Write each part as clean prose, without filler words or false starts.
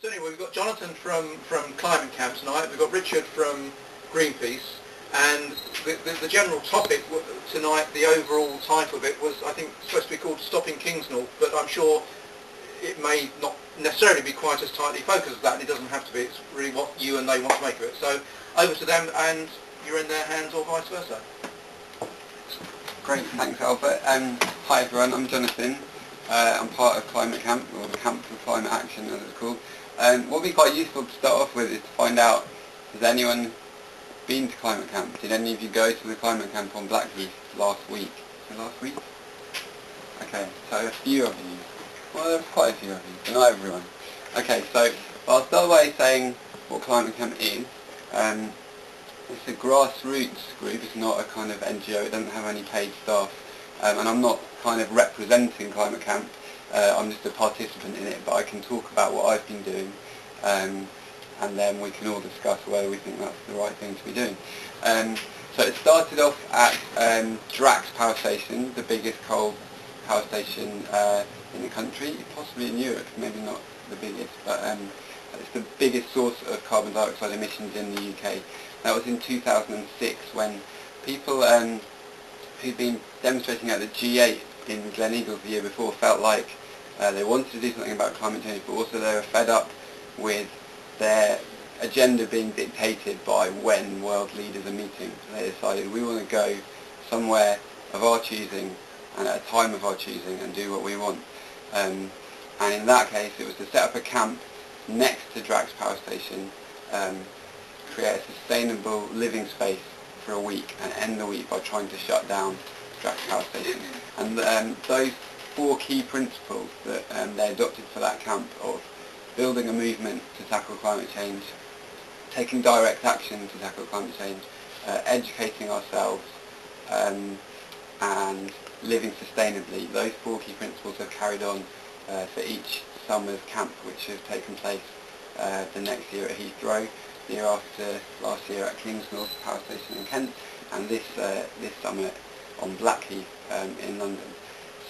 So anyway, we've got Jonathan from Climate Camp tonight, we've got Richard from Greenpeace, and the general topic tonight, the overall title of it was, I think, supposed to be called Stopping Kingsnorth, but I'm sure it may not necessarily be quite as tightly focused as that, and it doesn't have to be. It's really what you and they want to make of it. So over to them, and you're in their hands, or vice versa. Great, thanks Albert. Hi everyone, I'm Jonathan. I'm part of Climate Camp, or the Camp for Climate Action as it's called. What would be quite useful to start off with is to find out, has anyone been to Climate Camp? Did any of you go to the Climate Camp on Blackheath last week? Last week? Okay, so a few of you. Well, there's quite a few of you, but not everyone. Okay, so I'll start by saying what Climate Camp is. It's a grassroots group, it's not a kind of NGO, it doesn't have any paid staff, and I'm not kind of representing Climate Camp, I'm just a participant in it, but I can talk about what I've been doing, and then we can all discuss whether we think that's the right thing to be doing. So it started off at Drax Power Station, the biggest coal power station in the country, possibly in Europe, maybe not the biggest, but it's the biggest source of carbon dioxide emissions in the UK. That was in 2006 when people who'd been demonstrating at the G8 in Gleneagles the year before felt like they wanted to do something about climate change, but also they were fed up with their agenda being dictated by when world leaders are meeting. So they decided we want to go somewhere of our choosing and at a time of our choosing and do what we want. And in that case it was to set up a camp next to Drax Power Station, create a sustainable living space for a week and end the week by trying to shut down Drax Power Station. And those four key principles that they adopted for that camp of building a movement to tackle climate change, taking direct action to tackle climate change, educating ourselves, and living sustainably. Those four key principles have carried on for each summer's camp, which has taken place the next year at Heathrow, the year after last year at Kingsnorth Power Station in Kent, and this summer on Blackheath in London.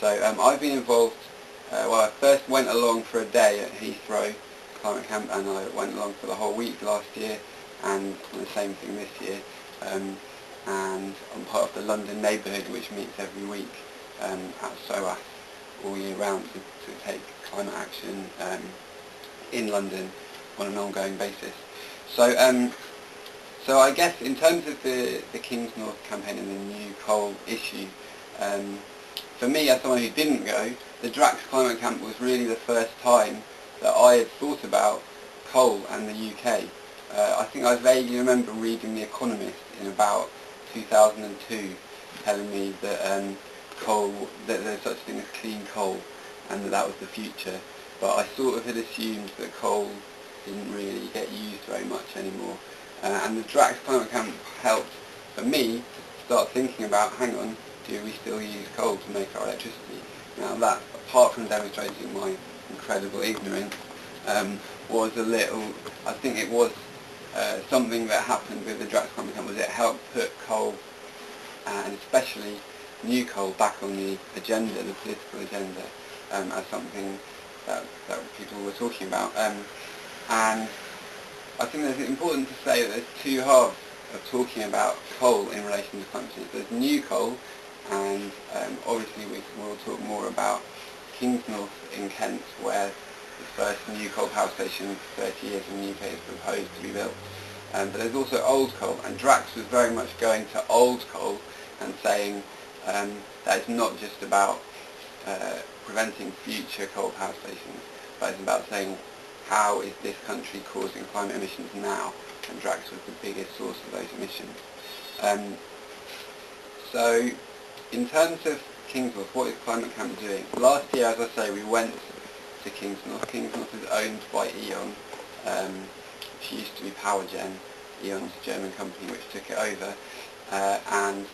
So I've been involved, well, I first went along for a day at Heathrow Climate Camp, and I went along for the whole week last year, and the same thing this year. And I'm part of the London neighbourhood, which meets every week at SOAS all year round to take climate action in London on an ongoing basis. So so I guess in terms of the Kingsnorth campaign and the new coal issue, for me as someone who didn't go, the Drax Climate Camp was really the first time that I had thought about coal and the UK. I think I vaguely remember reading The Economist in about 2002 telling me that coal, that there's such a thing as clean coal and that was the future, but I sort of had assumed that coal didn't really get used very much anymore. And the Drax Climate Camp helped for me to start thinking about, hang on, do we still use coal to make our electricity? Now that, apart from demonstrating my incredible ignorance, was a little, I think it was something that happened with the Drax Climate Camp, was it helped put coal, and especially new coal, back on the agenda, the political agenda, as something that people were talking about. And I think it's important to say that there's two halves of talking about coal in relation to climate change. There's new coal, and obviously we'll talk more about Kingsnorth in Kent, where the first new coal power station for 30 years in the UK is proposed to be built. But there's also old coal, and Drax was very much going to old coal and saying that it's not just about preventing future coal power stations, but it's about saying how is this country causing climate emissions now, and Drax was the biggest source of those emissions. So in terms of Kingsnorth, what is Climate Camp doing? Last year, as I say, we went to Kingsnorth. Kingsnorth is owned by E.ON, which used to be Powergen. E.ON's a German company which took it over, and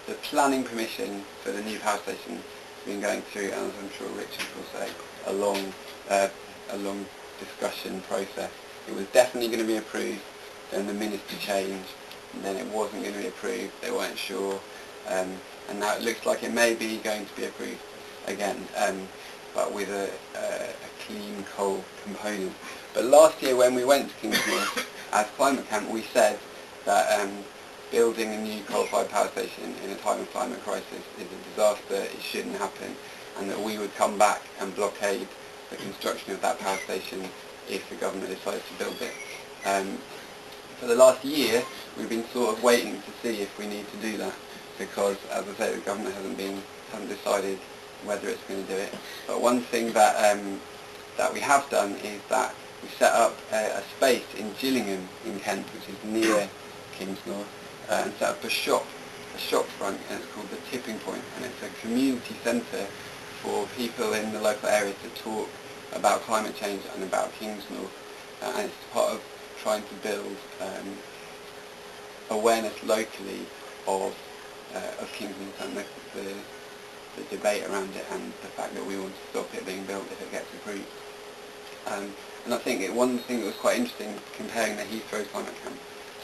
the planning permission for the new power station has been going through, and as I'm sure Richard will say, a long discussion process. It was definitely going to be approved, then the minister changed, and then it wasn't going to be approved, they weren't sure, and now it looks like it may be going to be approved again, but with a clean coal component. But last year when we went to Kingsnorth as climate camp, we said that building a new coal-fired power station in a time of climate crisis is a disaster, it shouldn't happen, and that we would come back and blockade the construction of that power station if the government decided to build it. For the last year, we've been sort of waiting to see if we need to do that, because, as I say, the government hasn't decided whether it's going to do it. But one thing that that we have done is that we set up a space in Gillingham in Kent, which is near Kingsnorth, and set up a shop front, and it's called the Tipping Point, and it's a community centre for people in the local area to talk about climate change and about Kingsnorth, and it's part of trying to build awareness locally of Kingsnorth and the debate around it, and the fact that we want to stop it being built if it gets approved. And I think one thing that was quite interesting comparing the Heathrow climate camp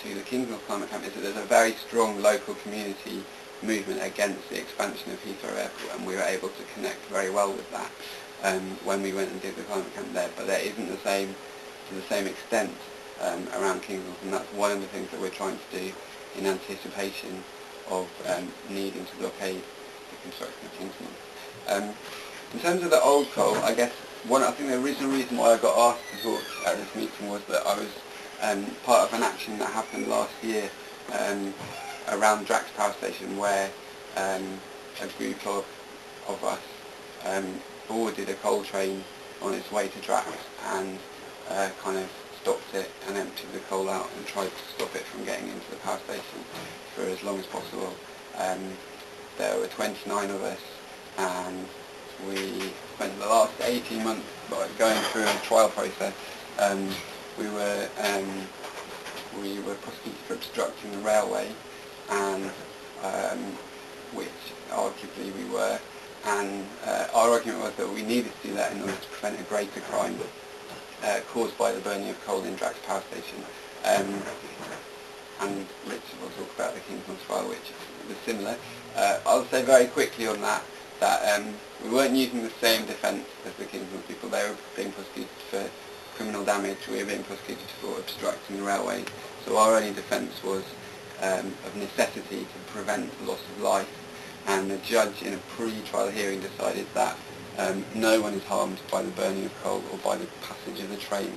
to the Kingsnorth climate camp is that there's a very strong local community movement against the expansion of Heathrow Airport, and we were able to connect very well with that when we went and did the climate camp there. But there isn't to the same extent around Kingsnorth, and that's one of the things that we're trying to do in anticipation of needing to blockade the construction of Kingsnorth. In terms of the old coal, I guess I think the original reason why I got asked to talk at this meeting was that I was part of an action that happened last year around Drax Power Station, where a group of us boarded a coal train on its way to Drax and kind of stopped it and emptied the coal out and tried to stop it from getting into the power station for as long as possible. There were 29 of us, and we spent the last 18 months going through a trial process. We were prosecuted for obstructing the railway, and which arguably we were, and our argument was that we needed to do that in order to prevent a greater crime caused by the burning of coal in Drax Power Station. And Richard will talk about the Kingsnorth trial, which was similar. I'll say very quickly on that we weren't using the same defence as the Kingsnorth people. They were being prosecuted for criminal damage, we were being prosecuted for obstructing the railway. So our only defence was of necessity to prevent the loss of life, and the judge in a pre-trial hearing decided that no one is harmed by the burning of coal or by the passage of the train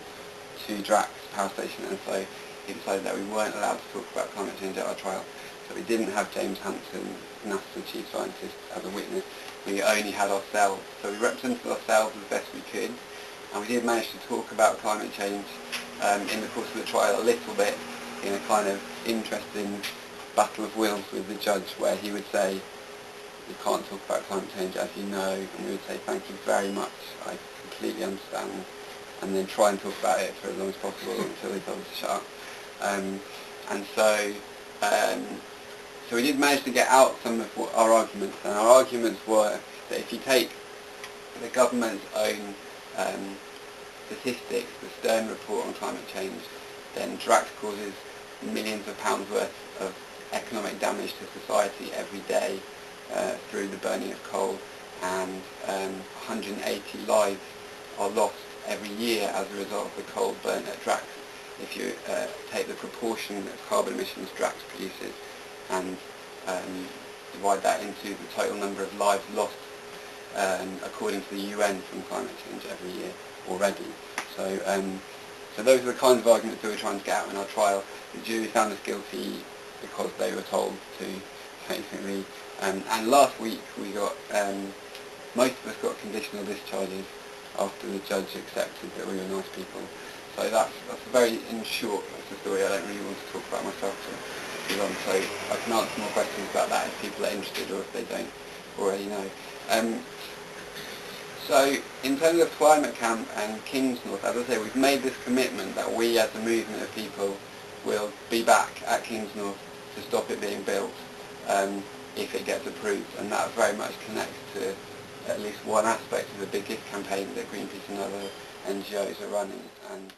to Drax Power Station, and so he decided that we weren't allowed to talk about climate change at our trial. So we didn't have James Hansen, NASA's chief scientist, as a witness. We only had ourselves. So we represented ourselves as best we could, and we did manage to talk about climate change in the course of the trial a little bit, in a kind of interesting battle of wills with the judge, where he would say, "You can't talk about climate change, as you know," and we would say, "Thank you very much, I completely understand," and then try and talk about it for as long as possible until he told us to shut up. And so we did manage to get out some of our arguments, and our arguments were that if you take the government's own statistics, the Stern report on climate change, then Drax causes millions of pounds worth of economic damage to society every day through the burning of coal, and 180 lives are lost every year as a result of the coal burnt at Drax. If you take the proportion of carbon emissions Drax produces and divide that into the total number of lives lost according to the UN from climate change every year already. So those are the kinds of arguments that we're trying to get out in our trial. The jury found us guilty because they were told to, basically. And last week we got, most of us got conditional discharges after the judge accepted that we were nice people. So that's a very, in short, that's the story. I don't really want to talk about myself too long, so I can answer more questions about that if people are interested or if they don't already know. So in terms of Climate Camp and Kingsnorth, as I say, we've made this commitment that we as a movement of people will be back at Kingsnorth to stop it being built if it gets approved, and that very much connects to at least one aspect of the big gift campaign that Greenpeace and other NGOs are running. And